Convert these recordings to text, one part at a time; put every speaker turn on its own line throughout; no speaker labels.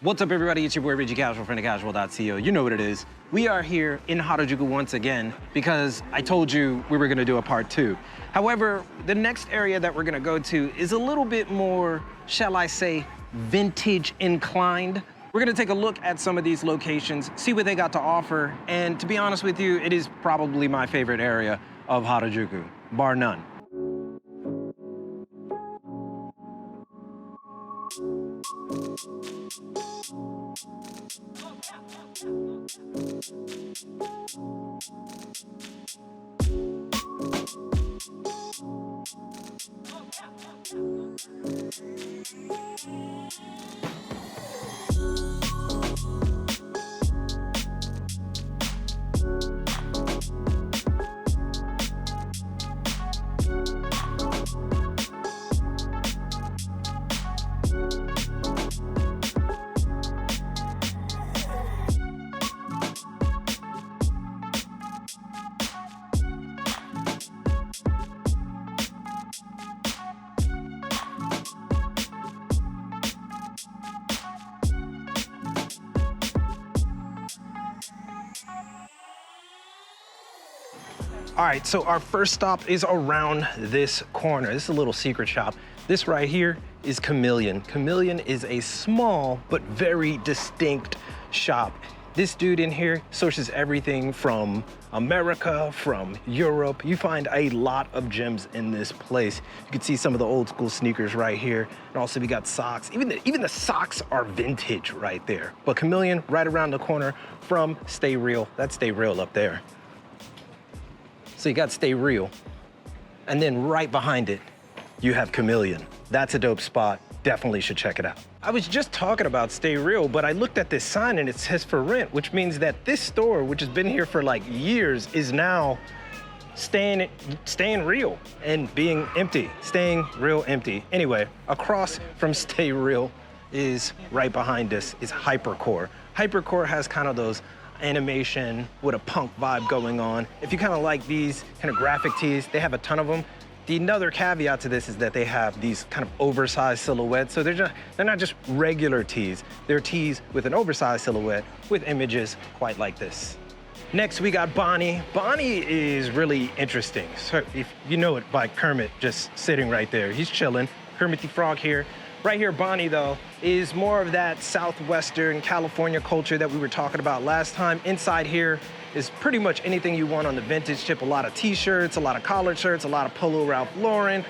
What's up, everybody? It's your boy Reggie, casual friend of casual.co. You know what it is. We are here in Harajuku once again because I told you we were gonna do a part 2. However, the next area that we're gonna go to is a little bit more, shall I say, vintage inclined. We're gonna take a look at some of these locations, see what they got to offer, and to be honest with you, it is probably my favorite area of Harajuku, bar none. All right, so our first stop is around this corner. This is a little secret shop. This right here is Chameleon. Chameleon is a small but very distinct shop. This dude in here sources everything from America, from Europe. You find a lot of gems in this place. You can see some of the old school sneakers right here. And also we got socks. Even the socks are vintage right there. But Chameleon right around the corner from Stay Real. That's Stay Real up there. So you got Stay Real, and then right behind it, you have Chameleon. That's a dope spot, definitely should check it out. I was just talking about Stay Real, but I looked at this sign and it says for rent, which means that this store, which has been here for like years, is now staying real and being empty, staying real empty. Anyway, across from Stay Real is right behind us is Hypercore. Hypercore has kind of those animation with a punk vibe going on. If you kind of like these kind of graphic tees, they have a ton of them. The another caveat to this is that they have these kind of oversized silhouettes. So they're not just regular tees. They're tees with an oversized silhouette with images quite like this. Next, we got Bonnie. Bonnie is really interesting. So if you know it by Kermit just sitting right there. He's chilling. Kermit the Frog here. Right here, Bonnie, though, is more of that Southwestern California culture that we were talking about last time. Inside here is pretty much anything you want on the vintage tip. A lot of t-shirts, a lot of collared shirts, a lot of Polo Ralph Lauren.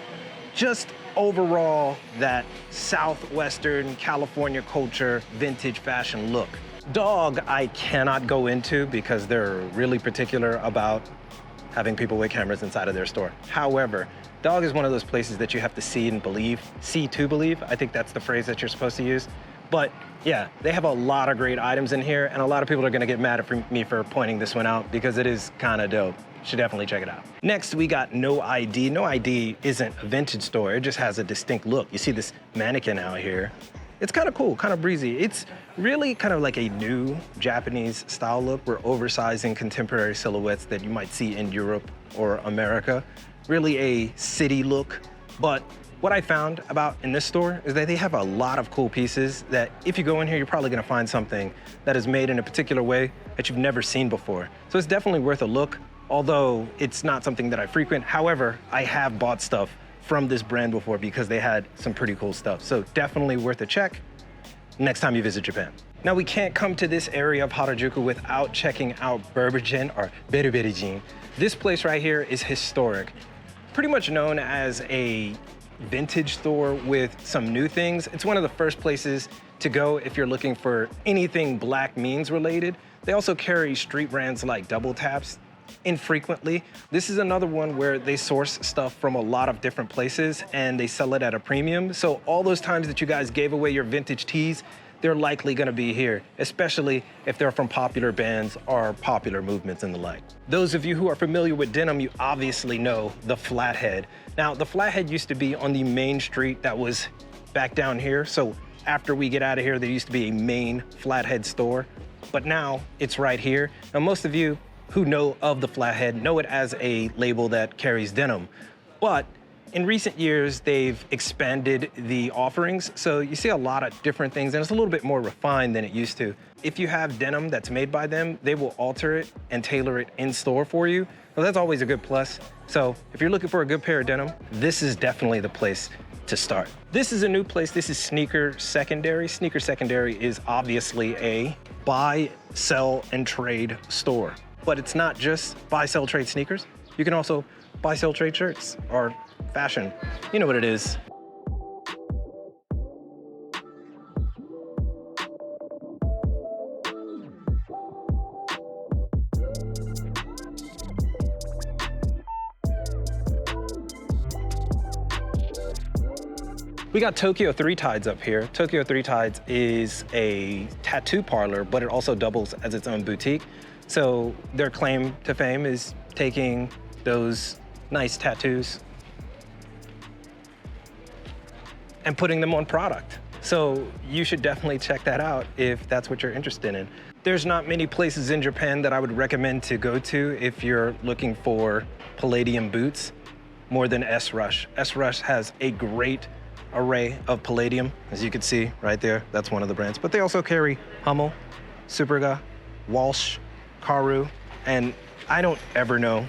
Just overall, that Southwestern California culture, vintage fashion look. Dog, I cannot go into because they're really particular about having people with cameras inside of their store. However, Dog is one of those places that you have to see and believe, see to believe. I think that's the phrase that you're supposed to use. But yeah, they have a lot of great items in here, and a lot of people are gonna get mad at me for pointing this one out because it is kinda dope. Should definitely check it out. Next, we got No ID. No ID isn't a vintage store, it just has a distinct look. You see this mannequin out here. It's kind of cool, kind of breezy. It's really kind of like a new Japanese style look. We're oversizing contemporary silhouettes that you might see in Europe or America. Really a city look. But what I found about in this store is that they have a lot of cool pieces that if you go in here, you're probably gonna find something that is made in a particular way that you've never seen before. So it's definitely worth a look, although it's not something that I frequent. However, I have bought stuff from this brand before because they had some pretty cool stuff. So definitely worth a check next time you visit Japan. Now we can't come to this area of Harajuku without checking out Berberjin or Beruberijin. This place right here is historic. Pretty much known as a vintage store with some new things. It's one of the first places to go if you're looking for anything Black Means related. They also carry street brands like Double Taps infrequently. This is another one where they source stuff from a lot of different places and they sell it at a premium. So all those times that you guys gave away your vintage tees, they're likely gonna be here, especially if they're from popular bands or popular movements and the like. Those of you who are familiar with denim, you obviously know the Flathead. Now, the Flathead used to be on the main street that was back down here. So after we get out of here, there used to be a main Flathead store, but now it's right here. Now, most of you who know of the Flathead know it as a label that carries denim, but In recent years, they've expanded the offerings, so you see a lot of different things, and it's a little bit more refined than it used to. If you have denim that's made by them, they will alter it and tailor it in store for you. So that's always a good plus. So if you're looking for a good pair of denim, this is definitely the place to start. This is a new place. This is Sneaker Secondary. Sneaker Secondary is obviously a buy, sell, and trade store. But it's not just buy, sell, trade sneakers. You can also buy, sell, trade shirts or fashion. You know what it is. We got Tokyo Three Tides up here. Tokyo Three Tides is a tattoo parlor, but it also doubles as its own boutique. So their claim to fame is taking those nice tattoos and putting them on product. So you should definitely check that out if that's what you're interested in. There's not many places in Japan that I would recommend to go to if you're looking for Palladium boots more than S-Rush. S-Rush has a great array of Palladium, as you can see right there. That's one of the brands. But they also carry Hummel, Superga, Walsh, Karu, and I don't ever know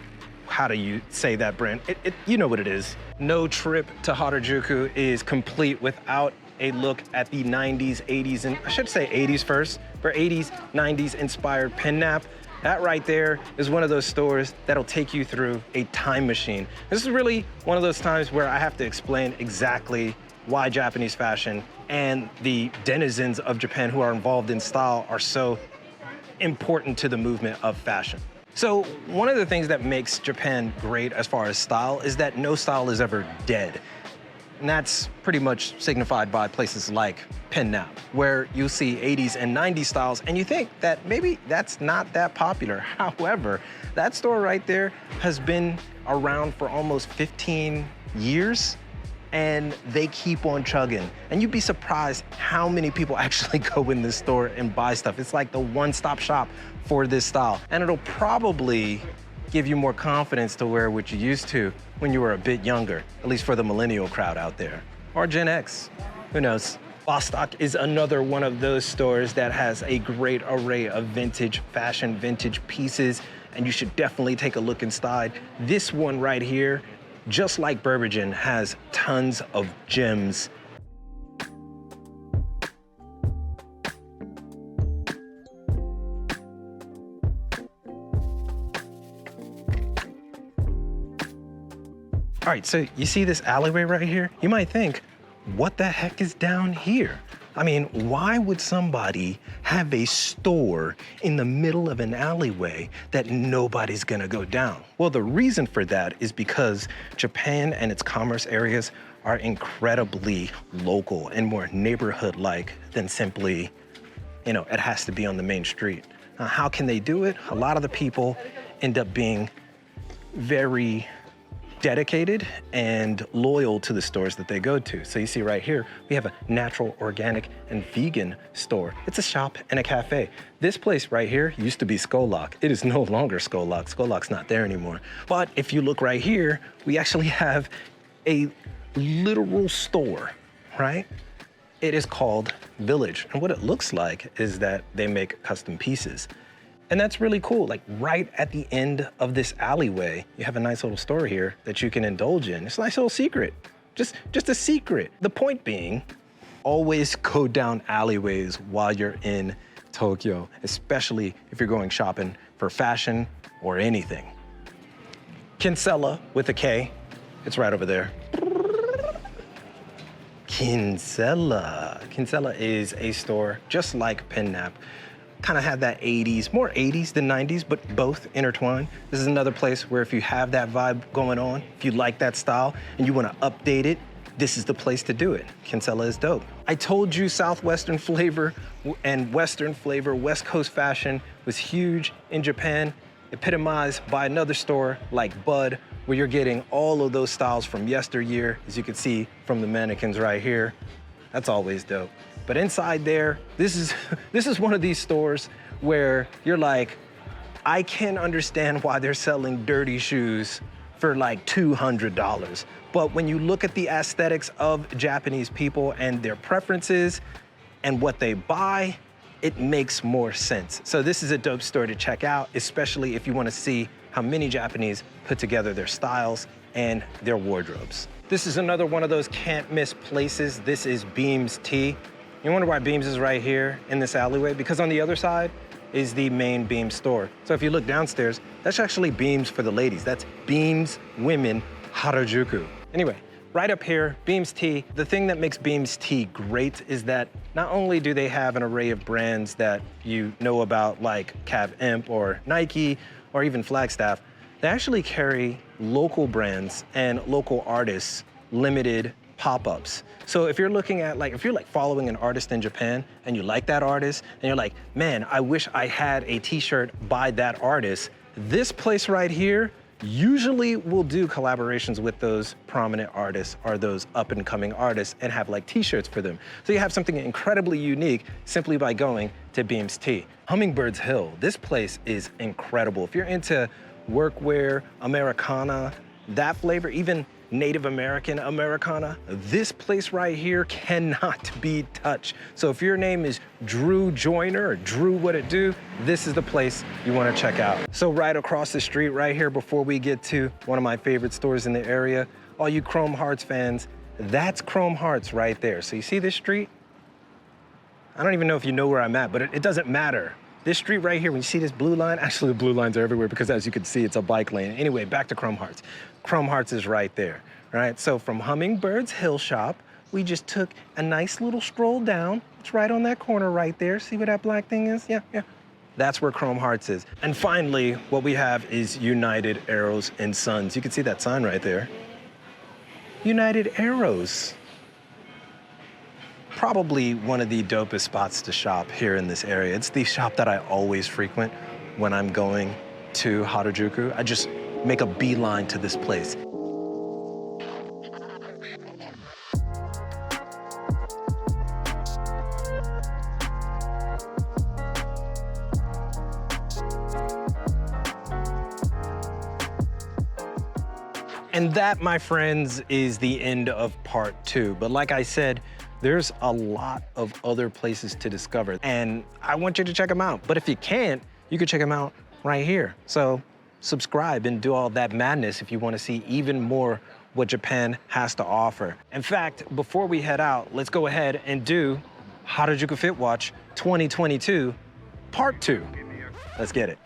how to say that brand. You know what it is. No trip to Harajuku is complete without a look at the 90s, 80s, and I should say 80s first, for 80s, 90s inspired pen nap. That right there is one of those stores that'll take you through a time machine. This is really one of those times where I have to explain exactly why Japanese fashion and the denizens of Japan who are involved in style are so important to the movement of fashion. So one of the things that makes Japan great as far as style is that no style is ever dead. And that's pretty much signified by places like Pennap, where you see 80s and 90s styles, and you think that maybe that's not that popular. However, that store right there has been around for almost 15 years, and they keep on chugging. And you'd be surprised how many people actually go in this store and buy stuff. It's like the one-stop shop for this style. And it'll probably give you more confidence to wear what you used to when you were a bit younger, at least for the millennial crowd out there. Or Gen X, who knows? Bostock is another one of those stores that has a great array of vintage fashion, vintage pieces, and you should definitely take a look inside. This one right here, just like Burbage, has tons of gems. All right, so you see this alleyway right here? You might think, what the heck is down here? I mean, why would somebody have a store in the middle of an alleyway that nobody's gonna go down? Well, the reason for that is because Japan and its commerce areas are incredibly local and more neighborhood-like than simply, it has to be on the main street. Now, how can they do it? A lot of the people end up being very dedicated and loyal to the stores that they go to. So you see right here, we have a natural, organic, and vegan store. It's a shop and a cafe. This place right here used to be Skolak. It is no longer Skolak. Skolak's not there anymore. But if you look right here, we actually have a literal store, right? It is called Village. And what it looks like is that they make custom pieces. And that's really cool. Like right at the end of this alleyway, you have a nice little store here that you can indulge in. It's a nice little secret, just a secret. The point being, always go down alleyways while you're in Tokyo, especially if you're going shopping for fashion or anything. Kinzella with a K, it's right over there. Kinzella. Kinzella is a store just like Pennap. Kind of had that 80s, more 80s than 90s, but both intertwined. This is another place where if you have that vibe going on, if you like that style and you want to update it, this is the place to do it. Kinzella is dope. I told you Southwestern flavor and Western flavor, West Coast fashion was huge in Japan, epitomized by another store like Bud, where you're getting all of those styles from yesteryear, as you can see from the mannequins right here. That's always dope. But inside there, this is one of these stores where you're like, I can understand why they're selling dirty shoes for like $200. But when you look at the aesthetics of Japanese people and their preferences and what they buy, it makes more sense. So this is a dope store to check out, especially if you want to see how many Japanese put together their styles and their wardrobes. This is another one of those can't miss places. This is Beams Tea. You wonder why Beams is right here in this alleyway? Because on the other side is the main Beams store. So if you look downstairs, that's actually Beams for the ladies. That's Beams Women Harajuku. Anyway, right up here, Beams Tea. The thing that makes Beams Tea great is that not only do they have an array of brands that you know about, like Cav Imp or Nike or even Flagstaff, they actually carry local brands and local artists limited pop-ups. So if you're looking at, if you're following an artist in Japan and you like that artist and you're like, man, I wish I had a t-shirt by that artist, this place right here usually will do collaborations with those prominent artists or those up-and-coming artists and have t-shirts for them. So you have something incredibly unique simply by going to Beams Tea. Hummingbird Hill, this place is incredible. If you're into workwear, Americana, that flavor, even Native American Americana, this place right here cannot be touched. So if your name is Drew Joyner or Drew What It Do, this is the place you want to check out. So right across the street right here, before we get to one of my favorite stores in the area, all you Chrome Hearts fans, that's Chrome Hearts right there. So you see this street? I don't even know if you know where I'm at, but it doesn't matter. This street right here, when you see this blue line, actually the blue lines are everywhere because as you can see, it's a bike lane. Anyway, back to Chrome Hearts. Chrome Hearts is right there, right? So from Hummingbird's Hill shop, we just took a nice little stroll down. It's right on that corner right there. See where that black thing is? Yeah. That's where Chrome Hearts is. And finally, what we have is United Arrows and Sons. You can see that sign right there. United Arrows. Probably one of the dopest spots to shop here in this area. It's the shop that I always frequent when I'm going to Harajuku. I just make a beeline to this place. And that, my friends, is the end of part 2. But like I said, there's a lot of other places to discover, and I want you to check them out. But if you can't, you can check them out right here. So subscribe and do all that madness if you want to see even more what Japan has to offer. In fact, before we head out, let's go ahead and do Harajuku Fit Watch 2022 Part 2. Let's get it.